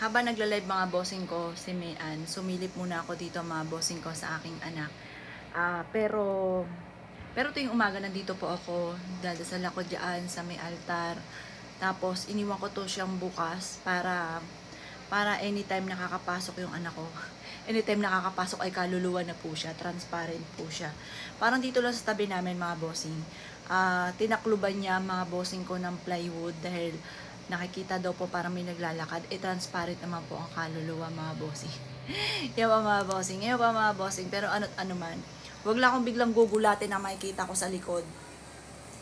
Habang nagla-live mga bossing ko, si Mayan, sumilip muna ako dito mga bossing ko sa aking anak. Pero tuwing umaga nandito po ako, dadasal ako diyan sa may altar. Tapos iniwan ko to siyang bukas para anytime nakakapasok yung anak ko. Anytime nakakapasok ay kaluluwa na po siya, transparent po siya. Parang dito lang sa tabi namin mga bossing. Tinakluban niya mga bossing ko ng plywood dahil nakikita daw po parang may naglalakad. Transparent naman po ang kaluluwa mga bossing. Yan pa mga bossing, yan pa mga bossing. Pero ano't ano man, wag lang akong biglang gugulatin na makikita ko sa likod.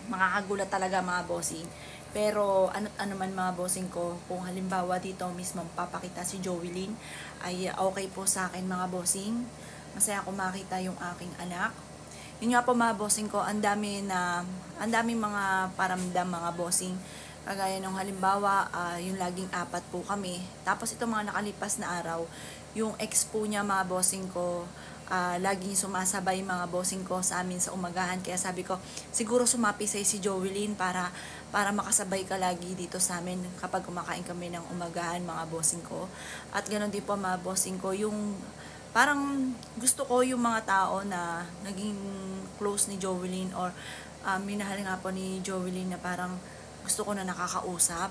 Makakagulat talaga mga bossing. Pero ano't ano man mga bossing ko, kung halimbawa dito mismo papakita si Joelyn, ay okay po sa akin mga bossing. Masaya ako makita yung aking anak. Yun nga po mga bossing ko, ang daming mga paramdam mga bossing. Kagaya nung halimbawa, yung laging apat po kami. Tapos itong mga nakalipas na araw, yung ex po niya mga bossing ko, laging sumasabay mga bossing ko sa amin sa umagahan. Kaya sabi ko, siguro sumapisay si Joelyn para makasabay ka lagi dito sa amin kapag kumakain kami ng umagahan mga bossing ko. At ganoon din po mga bossing ko, yung parang gusto ko yung mga tao na naging close ni Joelyn or minahal nga po ni Joelyn na parang gusto ko na nakakausap.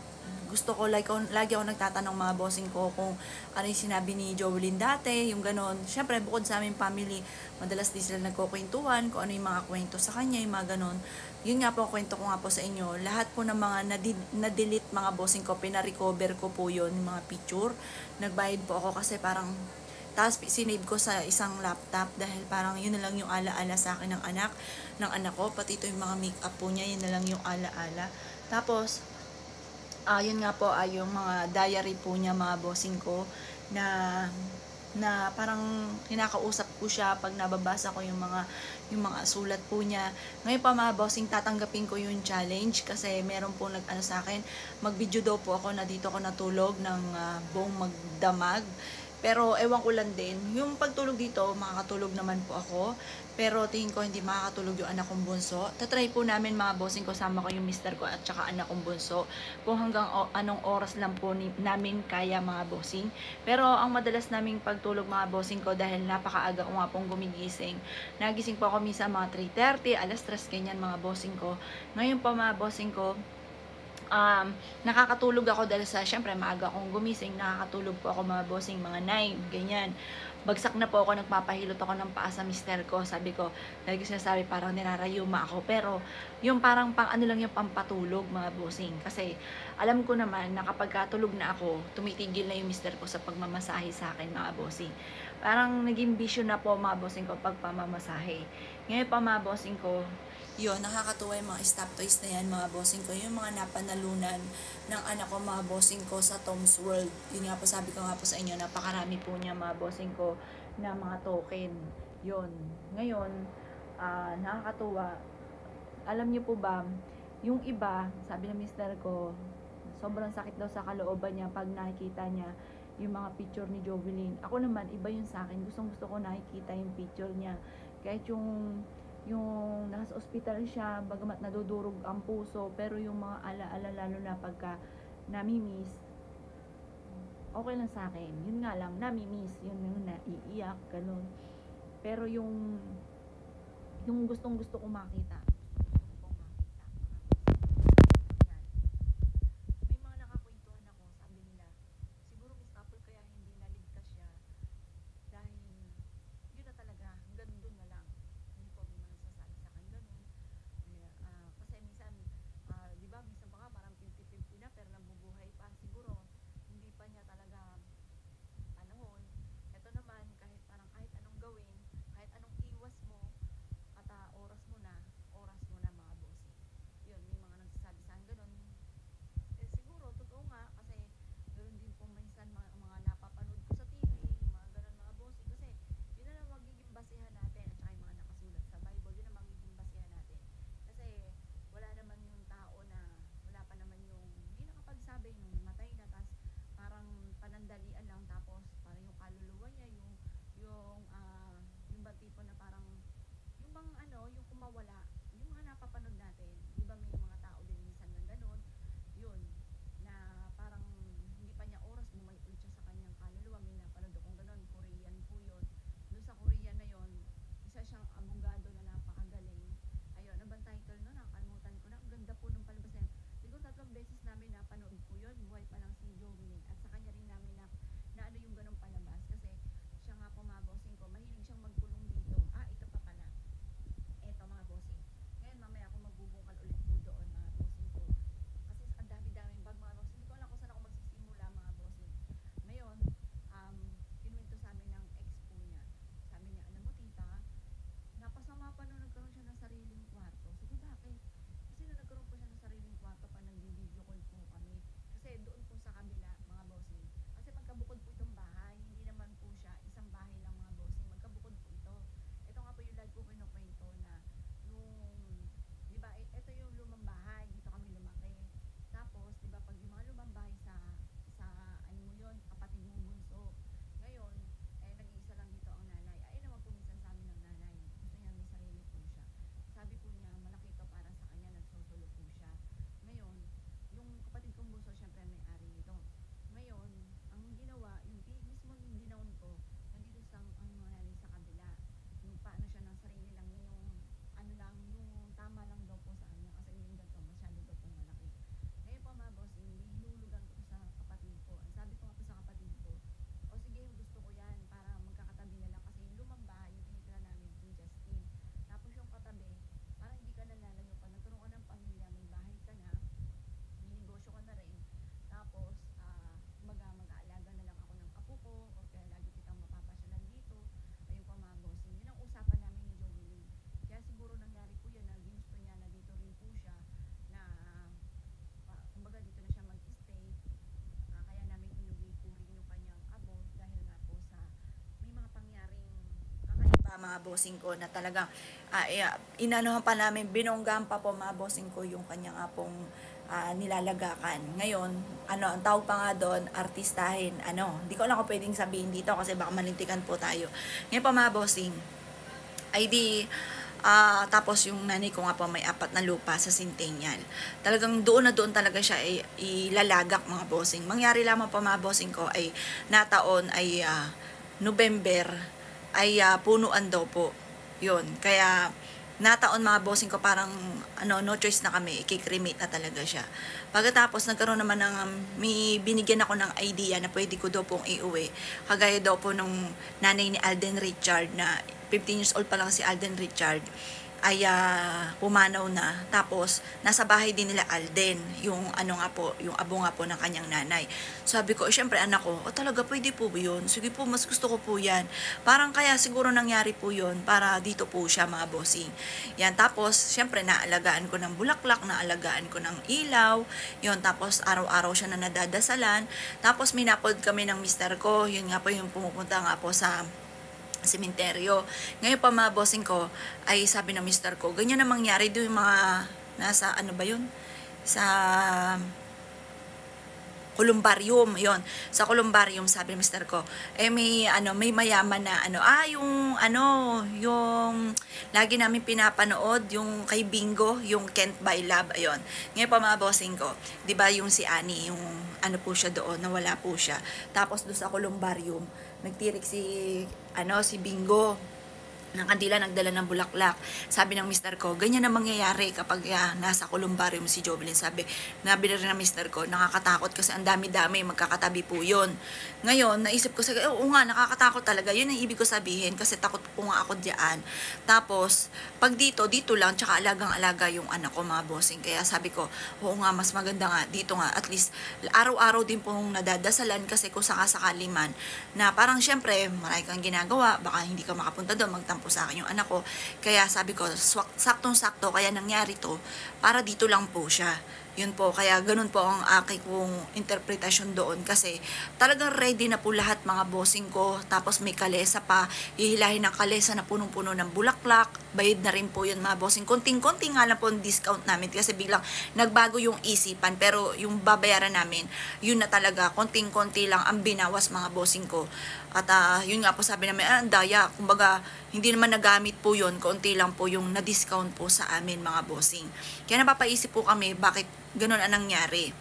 Gusto ko, like, lagi ako nagtatanong mga bossing ko kung ano yung sinabi ni Joelyn dati, yung ganon. Siyempre, bukod sa aming family, madalas din sila nagkukwentuhan, kung ano yung mga kwento sa kanya, yung mga ganon. Yun nga po, kwento ko nga po sa inyo. Lahat po ng mga na-delete mga bossing ko, pina-recover ko po yun, yung mga picture. Nagbayad po ako kasi parang tapos sinave ko sa isang laptop dahil parang yun na lang yung alaala sa akin ng anak ko. Pati ito yung mga makeup po niya, yun na lang yung alaala. Tapos, yun nga po ay yung mga diary po niya mga bossing ko na parang kinakausap ko siya pag nababasa ko yung mga sulat po niya. Ngayon pa mga bossing, tatanggapin ko yung challenge kasi meron po nag-ano sa akin, mag-video daw po ako na dito ako natulog ng buong magdamag. Pero ewan ko lang din, yung pagtulog dito, makakatulog naman po ako. Pero tingin ko hindi makakatulog yung anak kong bunso. Tatry po namin mga bossing ko, sama ko yung mister ko at saka anak kong bunso. Kung hanggang anong oras lang po namin kaya mga bossing. Pero ang madalas naming pagtulog mga bossing ko dahil napakaaga ko nga pong gumigising. Nagising po ako minsan mga 3:30, alas 3 ganyan mga bossing ko. Ngayon pa mga bossing ko, nakakatulog ako dahil sa, syempre maaga akong gumising, nakakatulog po ako mga bossing, mga 9, ganyan. Bagsak na po ako, nagpapahilot ako ng paa sa mister ko. Sabi ko, lagi ko sinasabi parang nirarayuma ako. Pero, yung parang pang ano lang yung pampatulog mga bossing. Kasi, alam ko naman na kapag katulog na ako, tumitigil na yung mister ko sa pagmamasahe sa akin mga bossing. Parang naging bisyo na po mga bossing ko pagpamamasahe. Ngayon pa mga bossing ko, yun, nakakatuwa yung mga stop toys na yan mga bossing ko. Yung mga napanalunan ng anak ko mga bossing ko sa Tom's World. Yun nga po, sabi ko nga po sa inyo, napakarami po niya mga bossing ko na mga token. Yun. Ngayon, nakakatuwa. Alam niyo po ba, yung iba, sabi ng mister ko, sobrang sakit daw sa kalooban niya pag nakikita niya yung mga picture ni Jovelyn. Ako naman, iba yun sa akin. Gustong gusto ko nakikita yung picture niya. Kahit yung nasa ospital siya, bagamat nadudurog ang puso, pero yung mga alaala lalo na pagka nami-miss, okay lang sa akin. Yun nga lang, nami-miss, yun yung naiiyak, ganun. Pero yung gustong gusto ko makita, may mga nakakwentuhan ako, sabi nila, siguro Miss Apple kaya hindi naligtas siya dahil yun na talaga, hanggang doon na lang. Yun po, may mga nagsasabi sa akin ganun. Kasi minsan, di ba, minsan pa nga parang 50-50 na pero nabubuhay pa. Siguro, hindi pa niya talaga panahon. Ito naman, kahit anong gawin, kahit anong iwas mo, at oras mo na mga bossing. Yun, may mga nagsasabi sa akin ganun. Siguro, totoo nga, kasi ganoon din po minsan mga napapanood ko sa TV, yung mga ganun mga bossing. Kasi, yun na lang magiging basihan natin, at saka yung mga nakasulat sa Bible, yun ang magiging basihan natin. Kasi, wala naman yung tao na, wala pa naman yung, hindi nakapagsabi nung namatay na, tas parang panandalian lang, tapos parang yung kaluluwa niya, yung ba tipo na parang, yung bang ano, yung kumawala, yung mga napapanood natin, di ba may mga tao din minsan ng ganun, yun, na parang hindi pa niya oras, bumalik ulit siya sa mga bossing ko na talagang inanuhan pa namin, binonggahan pa po mga bossing ko yung kanya nga pong nilalagakan. Ngayon, ang tawag pa nga doon, artistahin. Hindi ko lang kung pwedeng sabihin dito kasi baka malintikan po tayo. Ngayon pa mga bossing, ay di, tapos yung nanay ko nga po may 4 na lupa sa Centennial. Talagang doon na doon talaga siya ilalagak mga bossing. Mangyari lamang po mga bossing ko ay nataon ay November ay punuan daw po. Yun. Kaya nataon mga bossing ko parang no choice na kami, i-cremate na talaga siya. Pagkatapos nagkaroon naman ng may binigyan ako ng idea na pwede ko daw pong iuwi. Kagaya daw po nung nanay ni Alden Richard na 15 years old pa lang si Alden Richard ay pumanaw na. Tapos nasa bahay din nila Alden, yung nga po, yung abo nga po ng kanyang nanay. Sabi ko, syempre anak ko, talaga pwede po ba yun? Sige po, mas gusto ko po yan. Parang kaya siguro nangyari po yun para dito po siya mga bossing. Yan, tapos syempre naalagaan ko ng bulaklak, naalagaan ko ng ilaw, yun, tapos araw-araw siya na nadadasalan. Tapos minapod kami ng mister ko, yun nga po yung pumupunta nga po sa sementeryo. Ngayon pa mga bossing ko, ay sabi ng mister ko, ganyan na mangyari doon yung mga nasa ba yun? Sa columbarium, yon. Sa columbarium sabi ng mister ko, may mayaman na yung lagi namin pinapanood, yung kay Bingo, yung Kent by Love, ayon. Ngayon pa mga bossing ko, 'di ba yung si Annie, yung po siya doon, nawala po siya. Tapos doon sa columbarium, nagtirik si Bingo ng kandila, nagdala ng bulaklak. Sabi ng mister ko, ganyan na mangyayari kapag nasa columbarium si Jovelyn. Sabi rin ng mister ko, nakakatakot kasi ang dami-dami, magkakatabi po yun. Ngayon, naisip ko, oo nga, nakakatakot talaga. Yun ang ibig ko sabihin kasi takot po nga ako diyan. Tapos, pag dito lang, tsaka alagang-alaga yung anak ko mga bossing. Kaya sabi ko, oo nga, mas maganda nga, dito nga, at least, araw-araw din pong nadadasalan kasi kung sakasakali man, na parang syempre, marami kang ginagawa, baka hindi ka makapunta doon, po sa akin yung anak ko. Kaya sabi ko, saktong-sakto, kaya nangyari to, para dito lang po siya. Yun po, kaya ganun po ang aking interpretasyon doon kasi talagang ready na po lahat mga bossing ko. Tapos may kalesa pa, hihilahin ng kalesa na punong-puno ng bulaklak. Bayad na rin po yun mga bossing. Konting-konti nga lang po ang discount namin kasi biglang nagbago yung isipan. Pero yung babayaran namin, yun na talaga, konting-konti lang ang binawas mga bossing ko. At yun nga po sabi namin, ang daya, kumbaga hindi naman nagamit po yun, konti lang po yung na-discount po sa amin mga bossing. Kaya napapaisip po kami, bakit ganun ang nangyari.